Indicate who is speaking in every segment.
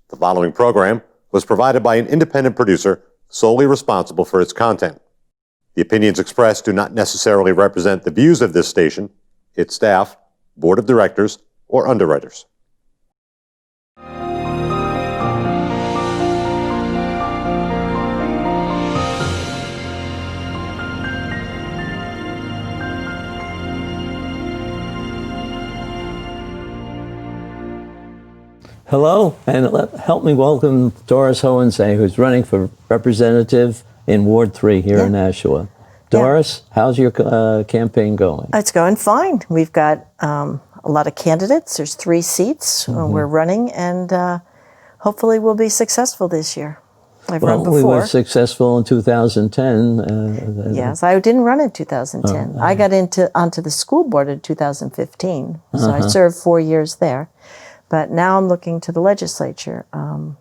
Speaker 1: The following program was provided by an independent producer solely responsible for its content. The opinions expressed do not necessarily represent the views of this station, its staff, board of directors, or underwriters.
Speaker 2: Hello, and help me welcome Doris Hohensee, who's running for representative in Ward 3 here in Nashua. Doris, how's your campaign going?
Speaker 3: It's going fine. We've got a lot of candidates. There's 3 seats we're running, and hopefully we'll be successful this year. I've run before.
Speaker 2: We were successful in 2010.
Speaker 3: Yes, I didn't run in 2010. I got onto the school board in 2015, so I served 4 years there. But now I'm looking to the legislature.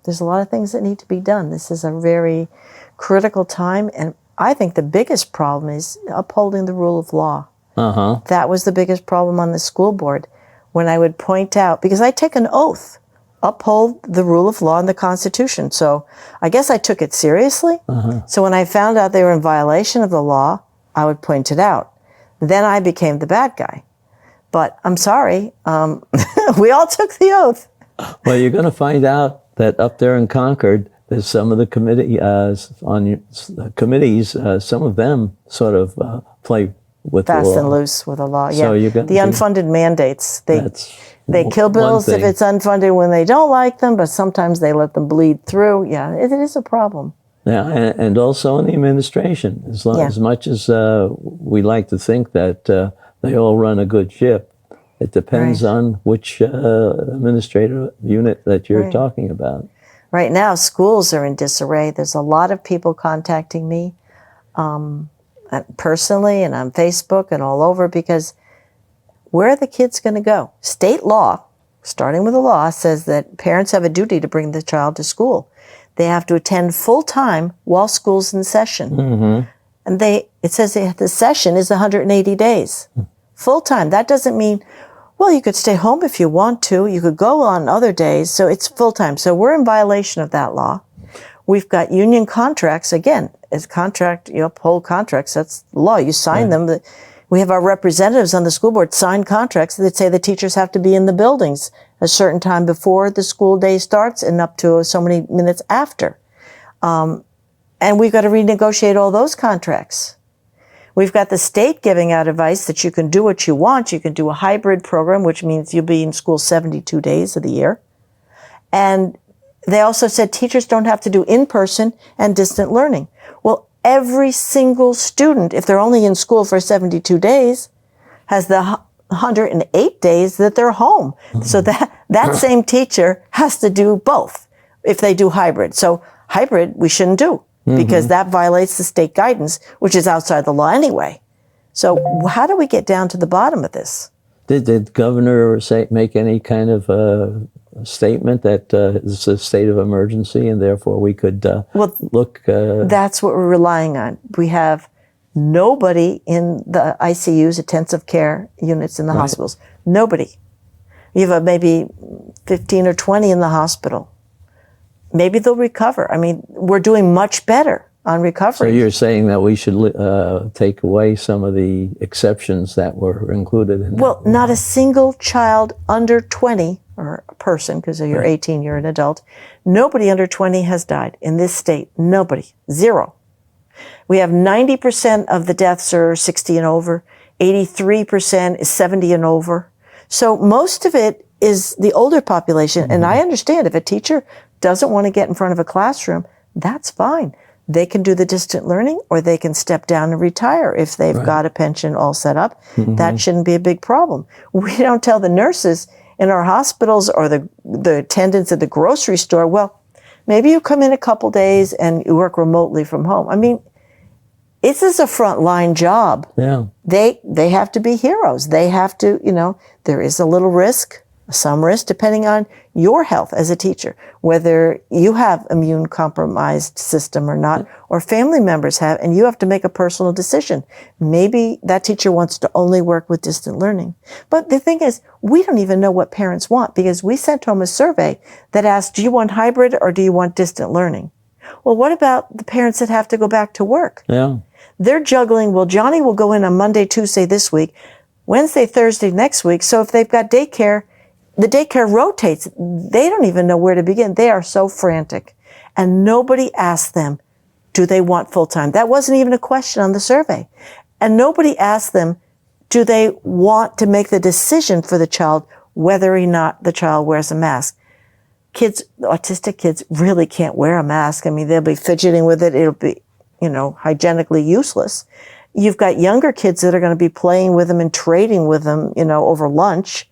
Speaker 3: There's a lot of things that need to be done. This is a very critical time, and I think the biggest problem is upholding the rule of law. That was the biggest problem on the school board. When I would point out, because I take an oath, uphold the rule of law and the Constitution. So I guess I took it seriously. So when I found out they were in violation of the law, I would point it out. Then I became the bad guy. But I'm sorry, we all took the oath.
Speaker 2: Well, you're going to find out that up there in Concord, there's some of the committees, some of them sort of play with
Speaker 3: fast
Speaker 2: the law.
Speaker 3: And loose with the law.
Speaker 2: So
Speaker 3: the unfunded mandates. They kill bills if it's unfunded when they don't like them, but sometimes they let them bleed through. Yeah, it is a problem.
Speaker 2: Yeah, and also in the administration, as much as we like to think that they all run a good ship, it depends on which administrative unit that you're talking about.
Speaker 3: Right now, schools are in disarray. There's a lot of people contacting me personally and on Facebook and all over, because where are the kids going to go? State law, starting with the law, says that parents have a duty to bring the child to school. They have to attend full-time while school's in session. And it says the session is 180 days. Full-time. That doesn't mean, well, you could stay home if you want to. You could go on other days. So it's full-time. So we're in violation of that law. We've got union contracts. Again, as contract, you uphold contracts. That's the law. You sign them. We have our representatives on the school board sign contracts that say the teachers have to be in the buildings a certain time before the school day starts and up to so many minutes after. And we've got to renegotiate all those contracts. We've got the state giving out advice that you can do what you want. You can do a hybrid program, which means you'll be in school 72 days of the year. And they also said teachers don't have to do in-person and distant learning. Well, every single student, if they're only in school for 72 days, has the 108 days that they're home. So that same teacher has to do both if they do hybrid. So hybrid we shouldn't do, because that violates the state guidance, which is outside the law anyway. So how do we get down to the bottom of this?
Speaker 2: Did the governor make any kind of statement that it's a state of emergency and therefore we could look?
Speaker 3: That's what we're relying on. We have nobody in the ICUs, intensive care units in the hospitals. Nobody. You have maybe 15 or 20 in the hospital. Maybe they'll recover. I mean, we're doing much better on recovery.
Speaker 2: So you're saying that we should take away some of the exceptions that were included in
Speaker 3: Well, not a single child under 20, or a person, because if you're 18, you're an adult. Nobody under 20 has died in this state. Nobody. 0. We have 90% of the deaths are 60 and over. 83% is 70 and over. So most of it is the older population. And I understand if a teacher doesn't want to get in front of a classroom, that's fine. They can do the distant learning, or they can step down and retire if they've got a pension all set up. That shouldn't be a big problem. We don't tell the nurses in our hospitals or the attendants at the grocery store, well, maybe you come in a couple days and you work remotely from home. I mean, this is a frontline job.
Speaker 2: Yeah.
Speaker 3: They have to be heroes. They have to, there is a little risk. Some risk depending on your health as a teacher, whether you have immune compromised system or not, or family members have, and you have to make a personal decision. Maybe that teacher wants to only work with distant learning. But the thing is, we don't even know what parents want because we sent home a survey that asked, do you want hybrid or do you want distant learning? Well, what about the parents that have to go back to work?
Speaker 2: Yeah.
Speaker 3: They're juggling, well, Johnny will go in on Monday, Tuesday this week, Wednesday, Thursday next week. So if they've got daycare, the daycare rotates. They don't even know where to begin. They are so frantic. And nobody asked them, do they want full-time? That wasn't even a question on the survey. And nobody asked them, do they want to make the decision for the child whether or not the child wears a mask? Kids, autistic kids really can't wear a mask. I mean, they'll be fidgeting with it. It'll be, hygienically useless. You've got younger kids that are going to be playing with them and trading with them, over lunch.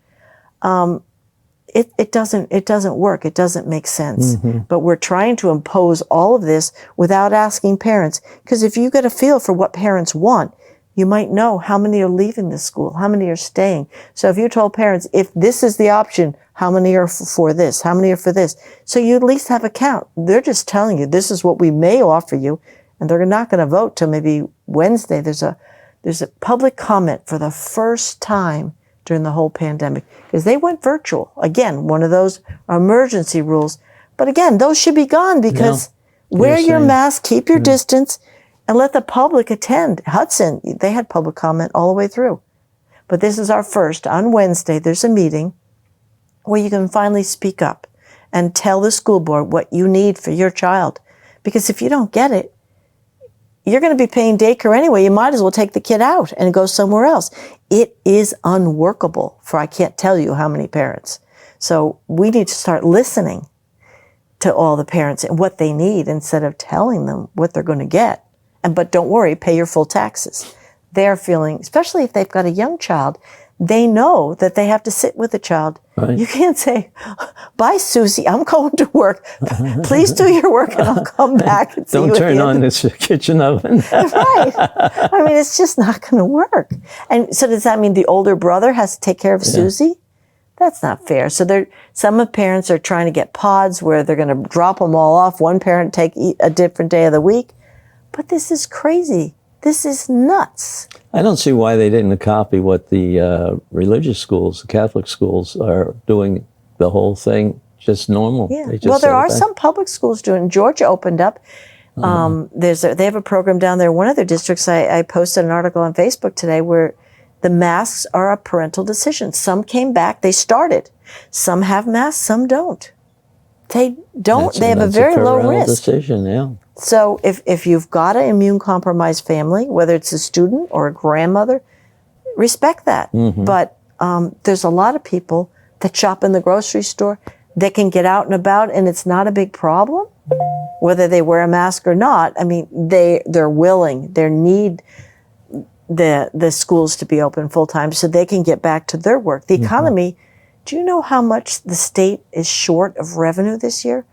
Speaker 3: It doesn't work. It doesn't make sense. Mm-hmm. But we're trying to impose all of this without asking parents. Because if you get a feel for what parents want, you might know how many are leaving the school, how many are staying. So if you told parents, if this is the option, how many are for this? How many are for this? So you at least have a count. They're just telling you, this is what we may offer you. And they're not going to vote till maybe Wednesday. There's a public comment for the first time during the whole pandemic, because they went virtual. Again, one of those emergency rules. But again, those should be gone because wear your mask, keep your distance, and let the public attend. Hudson, they had public comment all the way through. But this is our first. On Wednesday, there's a meeting where you can finally speak up and tell the school board what you need for your child. Because if you don't get it, you're going to be paying daycare anyway. You might as well take the kid out and go somewhere else. It is unworkable for I can't tell you how many parents. So we need to start listening to all the parents and what they need instead of telling them what they're going to get. But don't worry, pay your full taxes. They're feeling, especially if they've got a young child, they know that they have to sit with the child. Right. You can't say, bye, Susie, I'm going to work. Please do your work and I'll come back and see you.
Speaker 2: Don't turn on this kitchen oven.
Speaker 3: Right. I mean, it's just not going to work. And so does that mean the older brother has to take care of Susie? That's not fair. So some parents are trying to get pods where they're going to drop them all off. One parent take a different day of the week. But this is crazy. This is nuts.
Speaker 2: I don't see why they didn't copy what the religious schools, the Catholic schools, are doing the whole thing just normal.
Speaker 3: Yeah. Well, there are some public schools doing. Georgia opened up. They have a program down there. One of their districts, I posted an article on Facebook today where the masks are a parental decision. Some came back. They started. Some have masks. Some don't. They don't. They have a very low risk.
Speaker 2: Decision, yeah.
Speaker 3: So if you've got an immune-compromised family, whether it's a student or a grandmother, respect that. Mm-hmm. But there's a lot of people that shop in the grocery store that can get out and about, and it's not a big problem, whether they wear a mask or not. I mean, they're willing. They need the schools to be open full-time so they can get back to their work. The economy, do you know how much the state is short of revenue this year?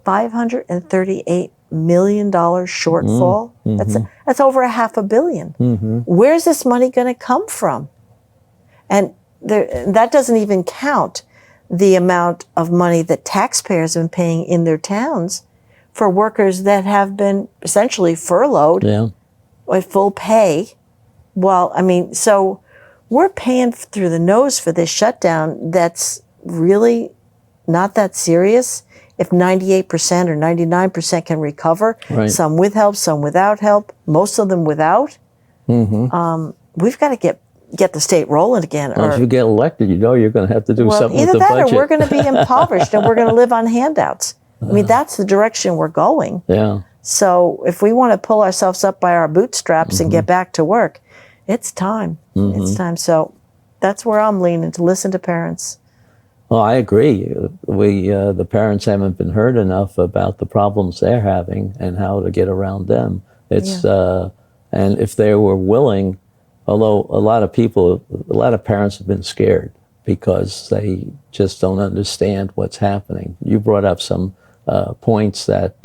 Speaker 3: $538 million shortfall. Mm-hmm. That's over $500 million. Mm-hmm. Where's this money going to come from? And that doesn't even count the amount of money that taxpayers have been paying in their towns for workers that have been essentially furloughed with full pay. Well, I mean, so we're paying through the nose for this shutdown that's really not that serious. If 98% or 99% can recover, some with help, some without help, most of them without, we've got to get the state rolling again.
Speaker 2: Well, if you get elected, you're going to have to do something with the budget.
Speaker 3: Either that or we're going to be impoverished and we're going to live on handouts. I mean, that's the direction we're going.
Speaker 2: Yeah.
Speaker 3: So if we want to pull ourselves up by our bootstraps and get back to work, it's time. It's time. So that's where I'm leaning, to listen to parents.
Speaker 2: Well, I agree. The parents haven't been heard enough about the problems they're having and how to get around them. And if they were willing, although a lot of parents have been scared because they just don't understand what's happening. You brought up some points that.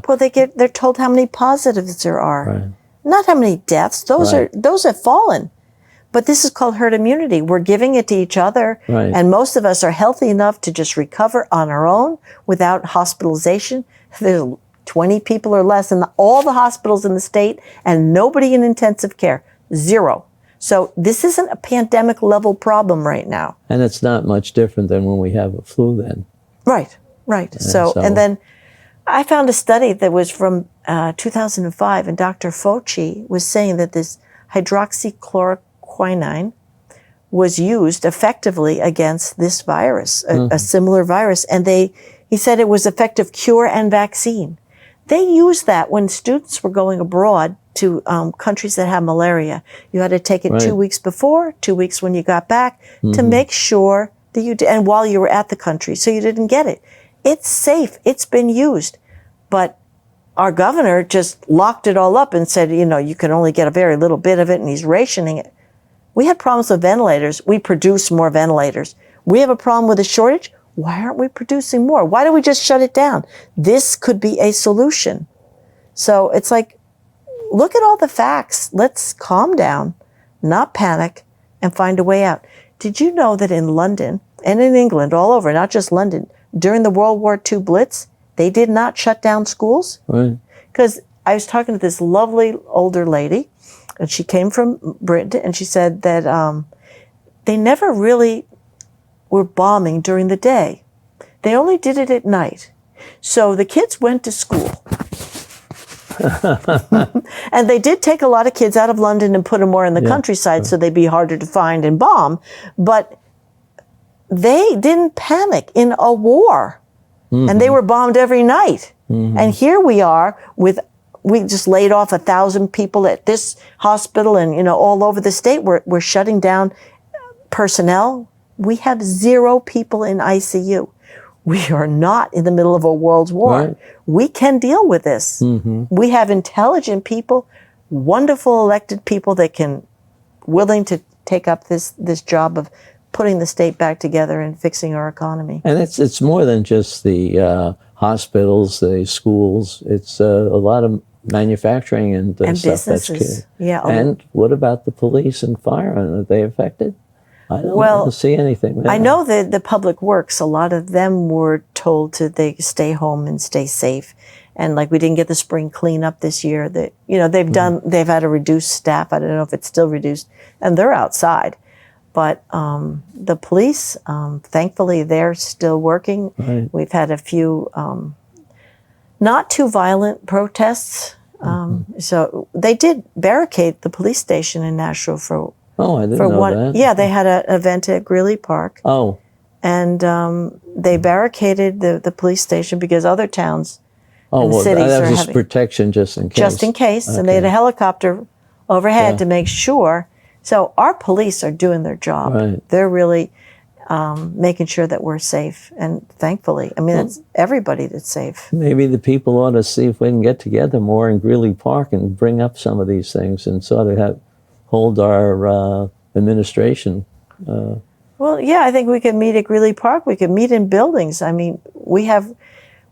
Speaker 3: Well, they're told how many positives there are, not how many deaths. Those have fallen. But this is called herd immunity. We're giving it to each other.
Speaker 2: Right.
Speaker 3: And most of us are healthy enough to just recover on our own without hospitalization. There's 20 people or less in all the hospitals in the state and nobody in intensive care. 0. So this isn't a pandemic level problem right now.
Speaker 2: And it's not much different than when we have a flu then.
Speaker 3: Right, right. And then I found a study that was from 2005, and Dr. Fauci was saying that this hydroxychloroquine was used effectively against this virus, a similar virus. And he said it was effective cure and vaccine. They used that when students were going abroad to countries that have malaria. You had to take it 2 weeks before, 2 weeks when you got back, to make sure that you did, and while you were at the country, so you didn't get it. It's safe. It's been used. But our governor just locked it all up and said, you can only get a very little bit of it, and he's rationing it. We had problems with ventilators. We produce more ventilators. We have a problem with a shortage. Why aren't we producing more? Why don't we just shut it down? This could be a solution. So it's like, look at all the facts. Let's calm down, not panic, and find a way out. Did you know that in London and in England, all over, not just London, during the World War II Blitz, they did not shut down schools?
Speaker 2: Right.
Speaker 3: Because I was talking to this lovely older lady, and she came from Britain, and she said that they never really were bombing during the day. They only did it at night. So the kids went to school. And they did take a lot of kids out of London and put them more in the countryside so they'd be harder to find and bomb. But they didn't panic in a war. And they were bombed every night. And here we are we just laid off 1,000 people at this hospital and, all over the state. We're shutting down personnel. We have 0 people in ICU. We are not in the middle of a world war.
Speaker 2: Right.
Speaker 3: We can deal with this. We have intelligent people, wonderful elected people that willing to take up this job of putting the state back together and fixing our economy.
Speaker 2: And it's more than just the hospitals, the schools. It's a lot of manufacturing and stuff
Speaker 3: businesses.
Speaker 2: That's and what about the police and fire? Are they affected? I don't see anything there.
Speaker 3: I know that the public works, a lot of them were told they stay home and stay safe. And like we didn't get the spring cleanup this year, that they've had to reduce staff. I don't know if it's still reduced, and they're outside. But the police, thankfully, they're still working.
Speaker 2: Right.
Speaker 3: We've had a few not too violent protests. So they did barricade the police station in Nashville for.
Speaker 2: Oh, I didn't know that.
Speaker 3: Yeah, they had an event at Greeley Park.
Speaker 2: Oh.
Speaker 3: And they barricaded the police station because other towns and cities
Speaker 2: that
Speaker 3: are
Speaker 2: was just
Speaker 3: having
Speaker 2: protection just in case.
Speaker 3: Just in case.
Speaker 2: Okay.
Speaker 3: And they had a helicopter overhead to make sure. So our police are doing their job.
Speaker 2: Right.
Speaker 3: They're really making sure that we're safe. And thankfully, it's everybody that's safe.
Speaker 2: Maybe the people ought to see if we can get together more in Greeley Park and bring up some of these things and sort of hold our administration.
Speaker 3: Well, yeah, I think we could meet at Greeley Park. We could meet in buildings.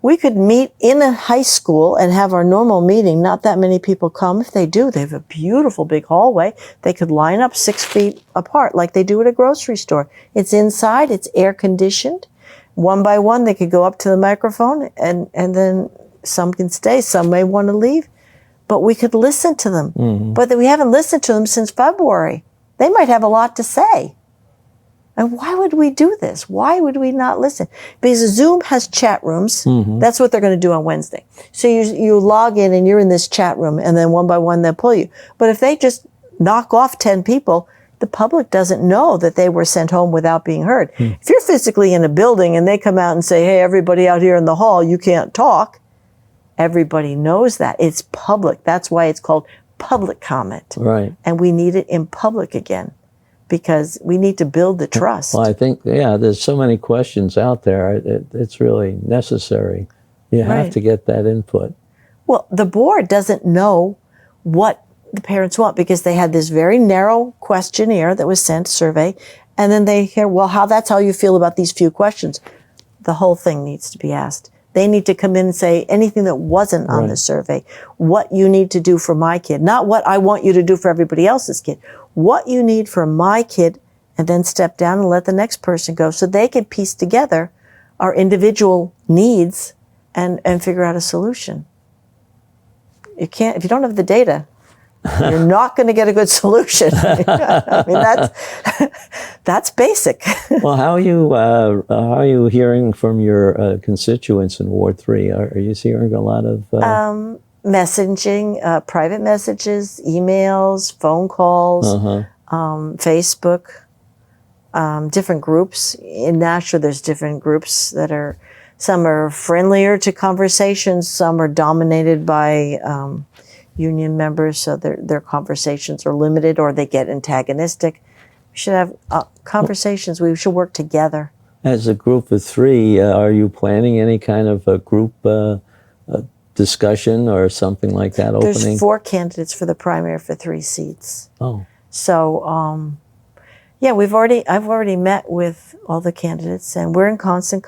Speaker 3: We could meet in a high school and have our normal meeting. Not that many people come. If they do, they have a beautiful big hallway. They could line up 6 feet apart like they do at a grocery store. It's inside. It's air conditioned. One by one, they could go up to the microphone and then some can stay. Some may want to leave. But we could listen to them. But we haven't listened to them since February. They might have a lot to say. And why would we do this? Why would we not listen? Because Zoom has chat rooms. That's what they're going to do on Wednesday. So you log in and you're in this chat room, and then one by one they'll pull you. But if they just knock off 10 people, the public doesn't know that they were sent home without being heard. If you're physically in a building and they come out and say, hey, everybody out here in the hall, you can't talk, everybody knows that. It's public. That's why it's called public comment.
Speaker 2: Right.
Speaker 3: And we need it in public again because we need to build the trust.
Speaker 2: Well, I think, there's so many questions out there. It's really necessary. You have to get that input. Well,
Speaker 3: the board doesn't know what the parents want because they had this very narrow questionnaire that was sent, survey, and then they hear, well, that's how you feel about these few questions. The whole thing needs to be asked. They need to come in and say anything that wasn't on the survey, what you need to do for my kid, not what I want you to do for everybody else's kid, what you need for my kid, and then step down and let the next person go so they can piece together our individual needs and figure out a solution. You can't, if you don't have the data, you're not going to get a good solution. I mean, that's basic.
Speaker 2: Well, how are you hearing from your constituents in Ward 3? Are you hearing a lot of
Speaker 3: messaging, private messages, emails, phone calls, Facebook, different groups. In Nashua, there's different groups that are, some are friendlier to conversations, some are dominated by union members, so their conversations are limited or they get antagonistic. We should have conversations. We should work together.
Speaker 2: As a group of 3, are you planning any kind of a group discussion or something like that opening?
Speaker 3: There's 4 candidates for the primary for 3 seats.
Speaker 2: Oh.
Speaker 3: So, yeah, I've already met with all the candidates, and we're in constant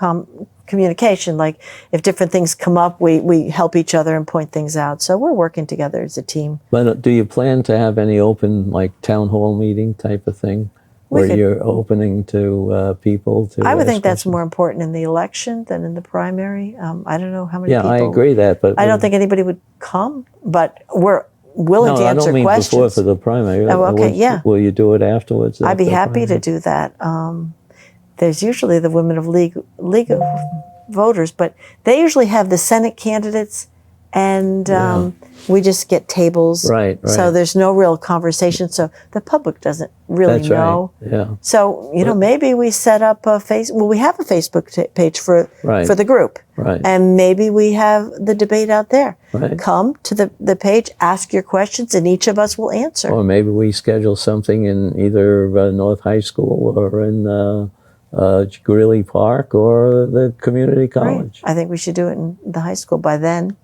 Speaker 3: communication. Like, if different things come up, we help each other and point things out. So we're working together as a team.
Speaker 2: But do you plan to have any open, like, town hall meeting type of thing? Where you're opening to people to
Speaker 3: I would think that's
Speaker 2: questions?
Speaker 3: more important in the election than in the primary. I don't know how many people.
Speaker 2: Yeah, I agree that, but...
Speaker 3: I don't think anybody would come, but we're willing to answer questions.
Speaker 2: No, I don't mean before for the primary.
Speaker 3: Oh, okay, yeah.
Speaker 2: Will you do it afterwards?
Speaker 3: I'd be happy to do that. There's usually the Women of League of Voters, but they usually have the Senate candidates, and we just get tables.
Speaker 2: Right.
Speaker 3: So there's no real conversation, so the public doesn't really know.
Speaker 2: Right. Yeah.
Speaker 3: So, maybe we set up a we have a Facebook page for the group.
Speaker 2: Right.
Speaker 3: And maybe we have the debate out there.
Speaker 2: Right.
Speaker 3: Come to the page, ask your questions, and each of us will answer.
Speaker 2: Or maybe we schedule something in either North High School or in Greeley Park or the community college.
Speaker 3: Right. I think we should do it in the high school by then.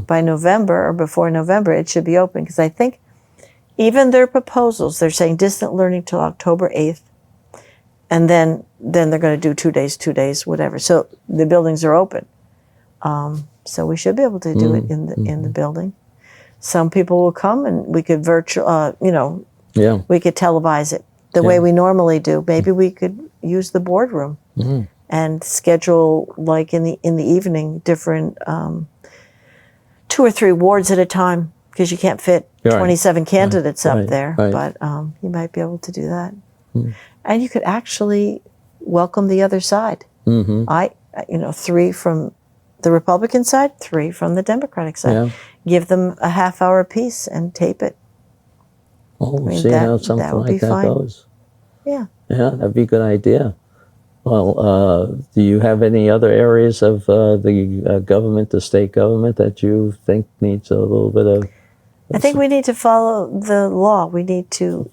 Speaker 3: By November or before November, it should be open, because I think even their proposals, they're saying distant learning till October 8th, and then they're going to do 2 days, whatever. So the buildings are open. So we should be able to do it in the building. Some people will come, and we could we could televise it the way we normally do. Maybe we could use the boardroom and schedule, like in the evening, different 2 or 3 wards at a time, because you can't fit 27 candidates up there. But you might be able to do that. And you could actually welcome the other side. 3 from the Republican side, 3 from the Democratic side. Give them a half hour apiece and tape it.
Speaker 2: Oh, we'll see how something like that goes.
Speaker 3: Yeah.
Speaker 2: Yeah, that'd be a good idea. Well, do you have any other areas of the government, the state government, that you think needs a little bit of...
Speaker 3: I think we need to follow the law. We need to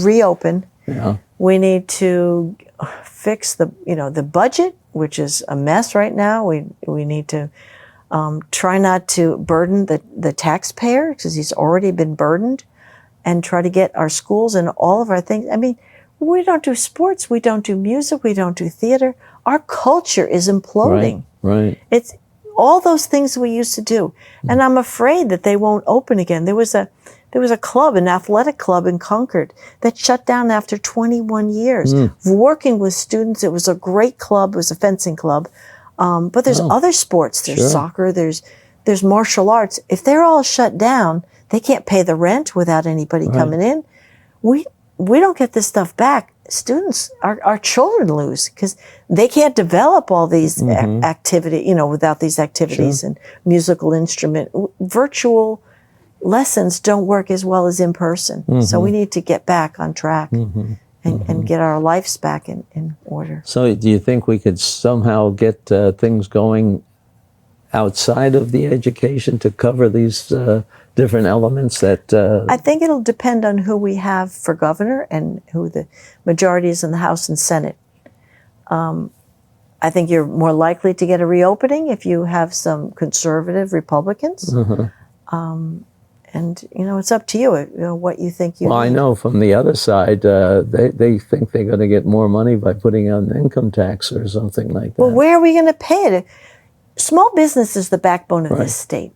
Speaker 3: reopen.
Speaker 2: Yeah.
Speaker 3: We need to fix the budget, which is a mess right now. We need to try not to burden the taxpayer, because he's already been burdened, and try to get our schools and all of our things. I mean, we don't do sports, we don't do music, we don't do theater. Our culture is imploding.
Speaker 2: Right.
Speaker 3: It's all those things we used to do. And I'm afraid that they won't open again. There was a club, an athletic club in Concord, that shut down after 21 years. Working with students, it was a great club, it was a fencing club. But there's other sports, there's soccer, there's martial arts. If they're all shut down, they can't pay the rent without anybody coming in. We don't get this stuff back. Students, our children lose, because they can't develop all these activity, without these activities and musical instrument. Virtual lessons don't work as well as in person. So we need to get back on track and get our lives back in order.
Speaker 2: So do you think we could somehow get things going outside of the education to cover these different elements that...
Speaker 3: I think it'll depend on who we have for governor and who the majority is in the House and Senate. I think you're more likely to get a reopening if you have some conservative Republicans. And, it's up to you, what you think you need.
Speaker 2: I know from the other side, they think they're going to get more money by putting on income tax or something like that.
Speaker 3: Well, where are we going to pay it? small business is the backbone of this state.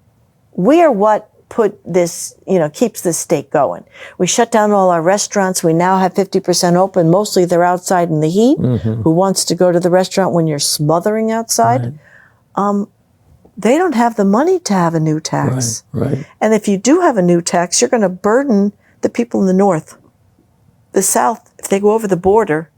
Speaker 3: We are what put this, keeps this state going. We shut down all our restaurants. We now have 50% open. Mostly they're outside in the heat. Who wants to go to the restaurant when you're smothering outside? They don't have the money to have a new tax.
Speaker 2: Right.
Speaker 3: And if you do have a new tax, you're going to burden the people in the North. The South, if they go over the border,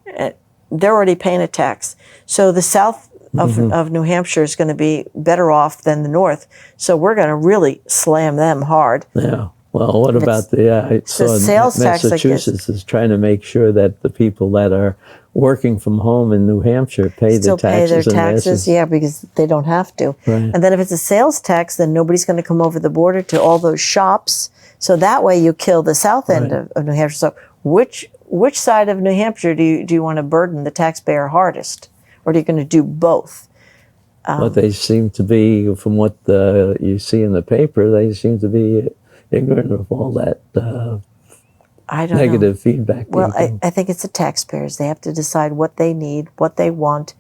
Speaker 3: they're already paying a tax. So the South of New Hampshire is going to be better off than the North. So we're going to really slam them hard.
Speaker 2: Yeah. Well, what about I saw
Speaker 3: sales tax
Speaker 2: Massachusetts is trying to make sure that the people that are working from home in New Hampshire pay
Speaker 3: Still
Speaker 2: the taxes.
Speaker 3: pay their taxes, because they don't have to.
Speaker 2: Right.
Speaker 3: And then if it's a sales tax, then nobody's going to come over the border to all those shops. So that way you kill the south end of New Hampshire. So which side of New Hampshire do you want to burden the taxpayer hardest? Or are you going to do both?
Speaker 2: But they seem to be, from what you see in the paper, they seem to be ignorant of all that
Speaker 3: I don't
Speaker 2: negative
Speaker 3: know.
Speaker 2: feedback.
Speaker 3: Well, I think it's the taxpayers. They have to decide what they need, what they want,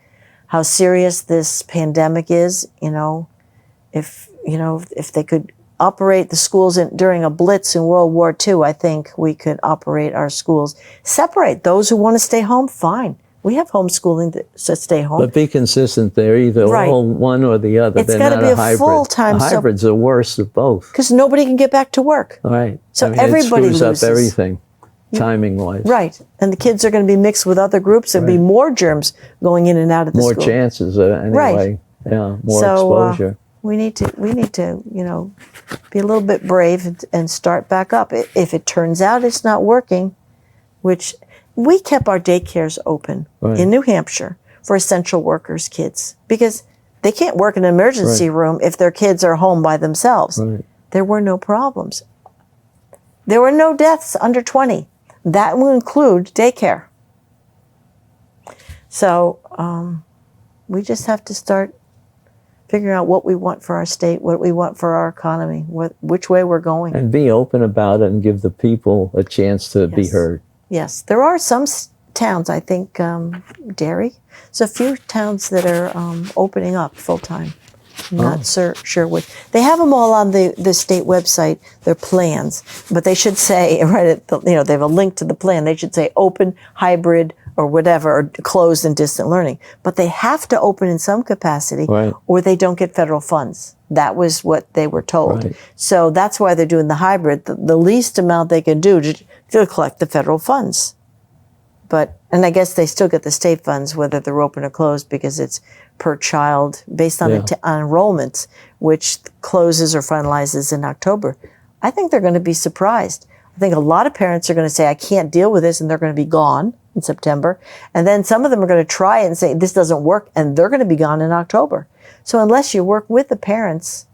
Speaker 3: how serious this pandemic is. If they could operate the schools during a blitz in World War II, I think we could operate our schools. Separate those who want to stay home, fine. We have homeschooling to stay home.
Speaker 2: But be consistent. They're either all one or the other.
Speaker 3: It's
Speaker 2: got to
Speaker 3: be a full-time.
Speaker 2: The hybrids are worse of both.
Speaker 3: Because nobody can get back to work.
Speaker 2: Right.
Speaker 3: So everybody
Speaker 2: it screws
Speaker 3: loses.
Speaker 2: up everything, timing-wise.
Speaker 3: Right. And the kids are going to be mixed with other groups. There'll be more germs going in and out of the school.
Speaker 2: More chances, anyway.
Speaker 3: Right.
Speaker 2: Yeah, more exposure.
Speaker 3: We need to, be a little bit brave and start back up. If it turns out it's not working, which we kept our daycares open in New Hampshire for essential workers' kids because they can't work in an emergency room if their kids are home by themselves.
Speaker 2: Right.
Speaker 3: There were no problems. There were no deaths under 20. That will include daycare. So we just have to start figuring out what we want for our state, what we want for our economy, which way we're going.
Speaker 2: And be open about it and give the people a chance to be heard.
Speaker 3: Yes, there are some towns, I think, Derry. There's a few towns that are opening up full-time. I'm not sure which. They have them all on the state website, their plans, but they should say, they have a link to the plan. They should say open, hybrid, or whatever, or closed and distant learning. But they have to open in some capacity or they don't get federal funds. That was what they were told.
Speaker 2: Right.
Speaker 3: So that's why they're doing the hybrid. The least amount they can do to collect the federal funds. And I guess they still get the state funds, whether they're open or closed, because it's per child based on enrollments, which closes or finalizes in October. I think they're going to be surprised. I think a lot of parents are going to say, I can't deal with this, and they're going to be gone in September. And then some of them are going to try it and say, this doesn't work, and they're going to be gone in October. So unless you work with the parents.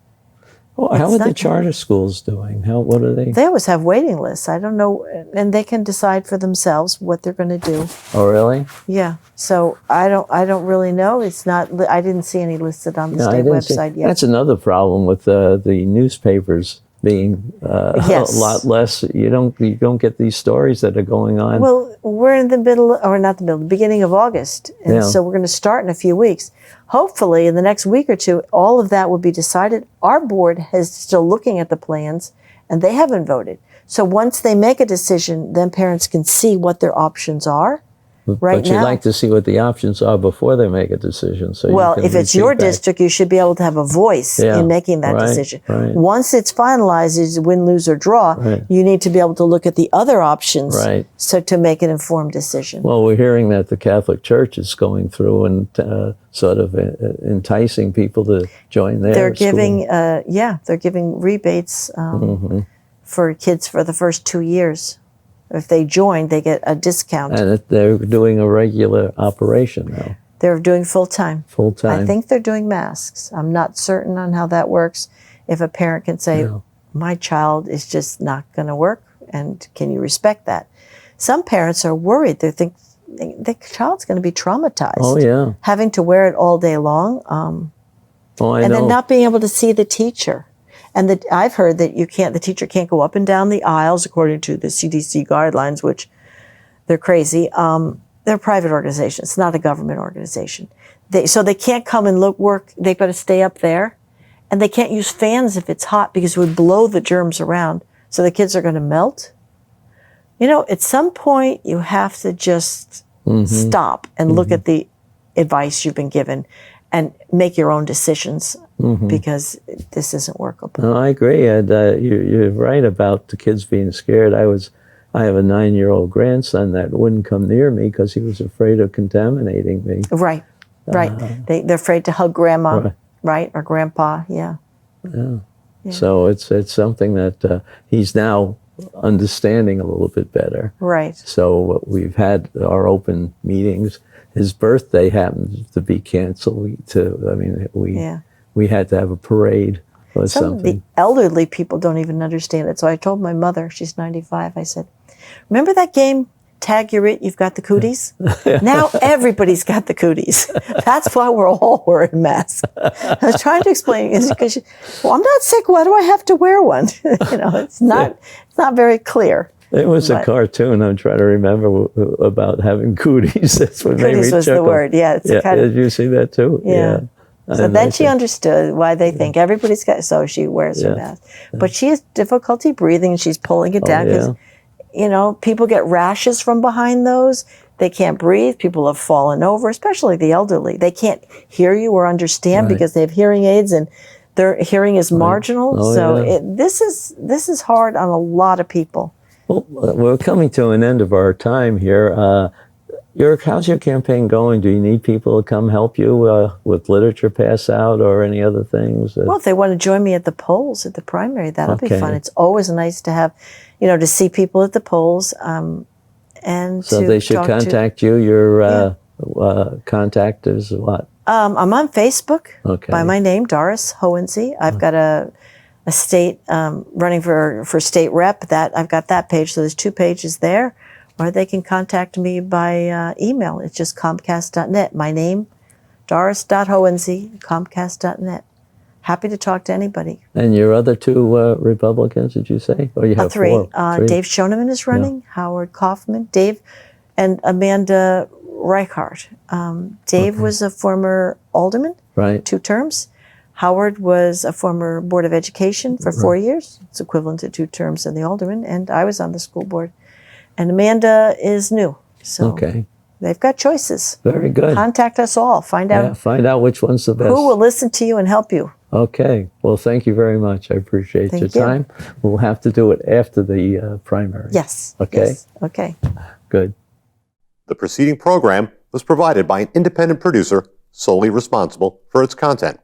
Speaker 2: Well, how are the charter schools doing? What are they?
Speaker 3: They always have waiting lists. I don't know. And they can decide for themselves what they're going to do.
Speaker 2: Oh, really?
Speaker 3: Yeah. So I don't really know. It's not, I didn't see any listed on the state website yet.
Speaker 2: That's another problem with the newspapers being a lot less. You don't get these stories that are going on.
Speaker 3: Well, we're in the beginning of August. And so we're going to start in a few weeks. Hopefully in the next week or two, all of that will be decided. Our board is still looking at the plans and they haven't voted. So once they make a decision, then parents can see what their options are.
Speaker 2: But you'd like to see what the options are before they make a decision. So
Speaker 3: if it's your district, you should be able to have a voice in making that decision.
Speaker 2: Right.
Speaker 3: Once it's finalized, is win, lose, or draw, you need to be able to look at the other options so to make an informed decision.
Speaker 2: Well, we're hearing that the Catholic Church is going through and sort of enticing people to join their
Speaker 3: They're giving, they're giving rebates for kids for the first 2 years. If they join, they get a discount.
Speaker 2: And they're doing a regular operation now.
Speaker 3: They're doing full-time.
Speaker 2: Full-time.
Speaker 3: I think they're doing masks. I'm not certain on how that works. If a parent can say, my child is just not going to work, and can you respect that? Some parents are worried. They think the child's going to be traumatized.
Speaker 2: Oh, yeah.
Speaker 3: Having to wear it all day long.
Speaker 2: And
Speaker 3: then not being able to see the teacher. And I've heard that the teacher can't go up and down the aisles according to the CDC guidelines, which they're crazy. They're a private organization. It's not a government organization. So they can't come and work. They've got to stay up there. And they can't use fans if it's hot because it would blow the germs around. So the kids are going to melt. You know, at some point, you have to just stop and look at the advice you've been given and make your own decisions because this isn't workable.
Speaker 2: No, I agree. And you're right about the kids being scared. I have a 9-year-old grandson that wouldn't come near me because he was afraid of contaminating me.
Speaker 3: Right. They're afraid to hug grandma, right? Or grandpa, yeah. So
Speaker 2: it's something that he's now understanding a little bit better.
Speaker 3: Right.
Speaker 2: So we've had our open meetings. His birthday happened to be canceled. We had to have a parade or
Speaker 3: Some
Speaker 2: something.
Speaker 3: of the elderly people don't even understand it. So I told my mother, she's 95, I said, remember that game, Tag You're It, You've Got the Cooties? Now everybody's got the cooties. That's why we're all wearing masks. I was trying to explain it because, well, I'm not sick. Why do I have to wear one? It's not very clear.
Speaker 2: It was a cartoon. I'm trying to remember about having cooties. That's what made me
Speaker 3: Cooties was
Speaker 2: chuckle.
Speaker 3: the word, yeah.
Speaker 2: Did you see that too?
Speaker 3: Yeah. So
Speaker 2: And
Speaker 3: then
Speaker 2: I
Speaker 3: she
Speaker 2: think-
Speaker 3: understood why they think everybody's got, so she wears her mask. But she has difficulty breathing and she's pulling it down because, people get rashes from behind those. They can't breathe. People have fallen over, especially the elderly. They can't hear you or understand because they have hearing aids and their hearing is marginal. This is hard on a lot of people.
Speaker 2: Well, we're coming to an end of our time here. How's your campaign going? Do you need people to come help you with literature pass out or any other things?
Speaker 3: Well, if they want to join me at the polls, at the primary, that'll be
Speaker 2: Okay.
Speaker 3: fun. It's always nice to have, to see people at the polls. And
Speaker 2: So
Speaker 3: to
Speaker 2: they should
Speaker 3: talk to-
Speaker 2: contact you. Your contact is what?
Speaker 3: I'm on Facebook
Speaker 2: Okay.
Speaker 3: by my name, Doris Hohensee. I've got a state running for state rep. That I've got that page. So there's 2 pages there. Or they can contact me by email. It's just comcast.net. My name, doris.hohensee, comcast.net. Happy to talk to anybody.
Speaker 2: And your other 2 Republicans, did you say? Or you have
Speaker 3: 3.
Speaker 2: 4? 3?
Speaker 3: Dave Schoeneman is running, Howard Kaufman, Dave, and Amanda Reichart. Dave was a former alderman,
Speaker 2: Right.
Speaker 3: 2 terms. Howard was a former Board of Education for 4 years. It's equivalent to 2 terms in the alderman. And I was on the school board. And Amanda is new. So
Speaker 2: Okay.
Speaker 3: they've got choices.
Speaker 2: Very good.
Speaker 3: Contact us all. Find
Speaker 2: Yeah,
Speaker 3: out
Speaker 2: find out which one's the best.
Speaker 3: who will listen to you and help you.
Speaker 2: Okay. Well, thank you very much. I appreciate
Speaker 3: Thank
Speaker 2: your
Speaker 3: you.
Speaker 2: time. We'll have to do it after the primary.
Speaker 3: Yes.
Speaker 2: Okay.
Speaker 3: Yes. Okay.
Speaker 2: Good.
Speaker 1: The preceding program was provided by an independent producer solely responsible for its content.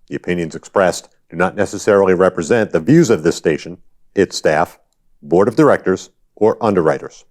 Speaker 1: The opinions expressed do not necessarily represent the views of this station, its staff, board of directors, or underwriters.